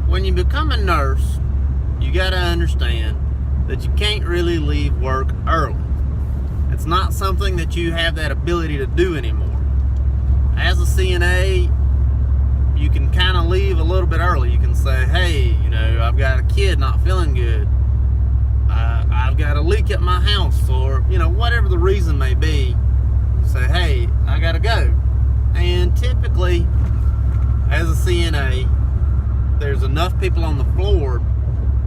when you become a nurse, you got to understand that you can't really leave work early. It's not something that you have that ability to do anymore. As a CNA, you can kind of leave a little bit early. You can say, hey, I've got a kid not feeling good. I've got a leak at my house, or, whatever the reason may be. Say, hey, I got to go. And typically, as a CNA, there's enough people on the floor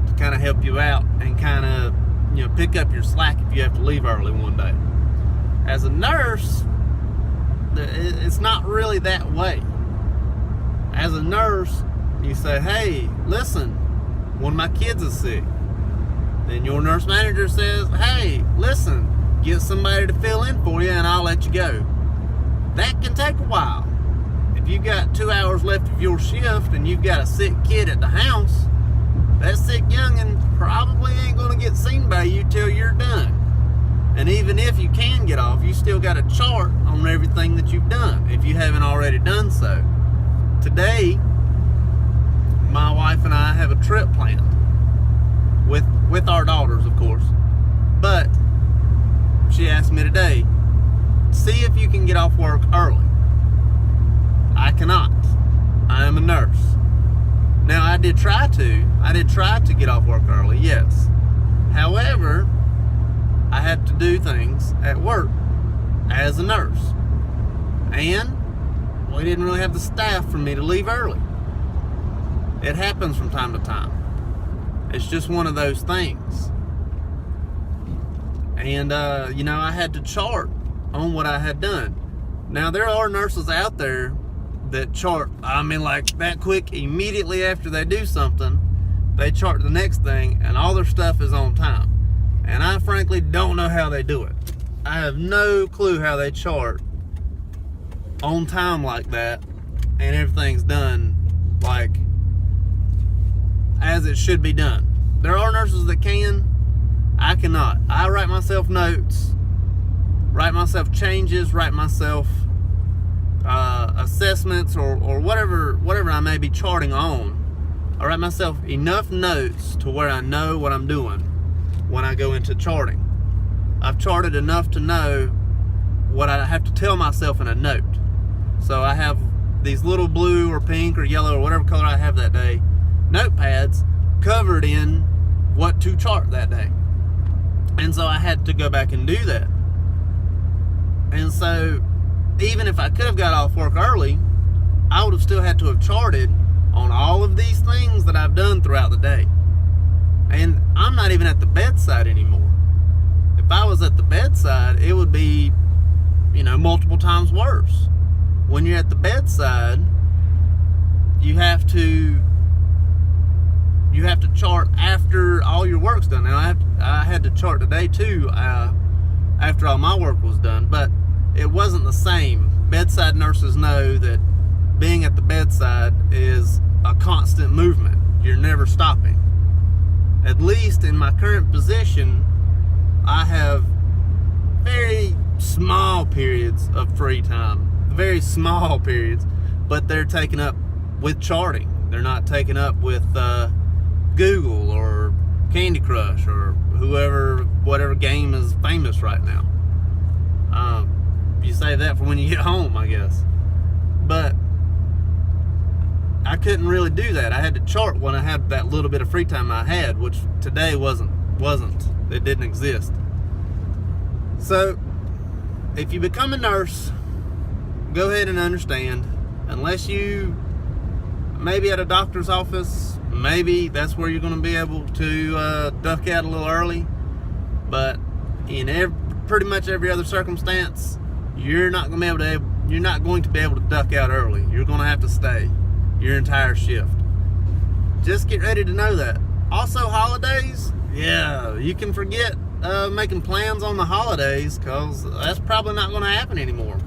to kind of help you out and kind of, pick up your slack if you have to leave early one day. As a nurse, it's not really that way. As a nurse, you say, hey, listen, one of my kids is sick. Then your nurse manager says, hey, listen, get somebody to fill in for you and I'll let you go. That can take a while. If you've got 2 hours left of your shift and you've got a sick kid at the house, that sick youngin' probably ain't going to get seen by you till you're done. And even if you can get off, you still got a chart on everything that you've done, if you haven't already done so. Today, my wife and I have a trip planned with our daughters, of course. But she asked me today, see if you can get off work early. I cannot. I am a nurse. Now, I did try to get off work early, yes. However, I had to do things at work as a nurse. And we didn't really have the staff for me to leave early. It happens from time to time. It's just one of those things. And, I had to chart on what I had done. Now, there are nurses out there that chart, like that quick, immediately after they do something, they chart the next thing, and all their stuff is on time. And I frankly don't know how they do it. I have no clue how they chart on time like that, and everything's done like as it should be done. There are nurses that can. I cannot. I write myself notes, write myself changes, write myself assessments, or whatever I may be charting on. I write myself enough notes to where I know what I'm doing when I go into charting. I've charted enough to know what I have to tell myself in a note. So I have these little blue or pink or yellow or whatever color I have that day, notepads covered in what to chart that day. And so I had to go back and do that. And so even if I could have got off work early, I would have still had to have charted on all of these things that I've done throughout the day. And I'm not even at the bedside anymore. If I was at the bedside, it would be, multiple times worse. When you're at the bedside, you have to chart after all your work's done. Now, I had to chart today too, after all my work was done, but it wasn't the same. Bedside nurses know that being at the bedside is a constant movement. You're never stopping. At least in my current position, I have very small periods of free time. Very small periods, but they're taken up with charting. They're not taken up with Google or Candy Crush or whatever game is famous right now. You save that for when you get home, I guess. But I couldn't really do that. I had to chart when I had that little bit of free time I had, which today wasn't. It didn't exist. So, if you become a nurse, go ahead and understand, unless you maybe at a doctor's office, maybe that's where you're going to be able to duck out a little early. But in pretty much every other circumstance, you're not going to be able to duck out early. You're going to have to stay your entire shift. Just get ready to know that. Also, holidays, yeah, you can forget making plans on the holidays, because that's probably not going to happen anymore.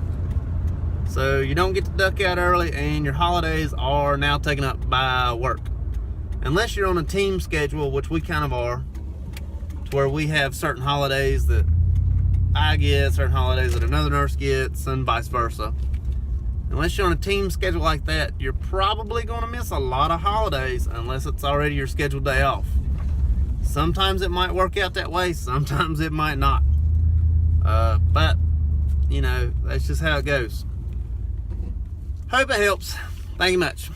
So you don't get to duck out early, and your holidays are now taken up by work. Unless you're on a team schedule, which we kind of are, to where we have certain holidays that I get, certain holidays that another nurse gets, and vice versa. unless you're on a team schedule like that, you're probably going to miss a lot of holidays unless it's already your scheduled day off. Sometimes it might work out that way, sometimes it might not. But, you know, that's just how it goes. Hope it helps. Thank you much.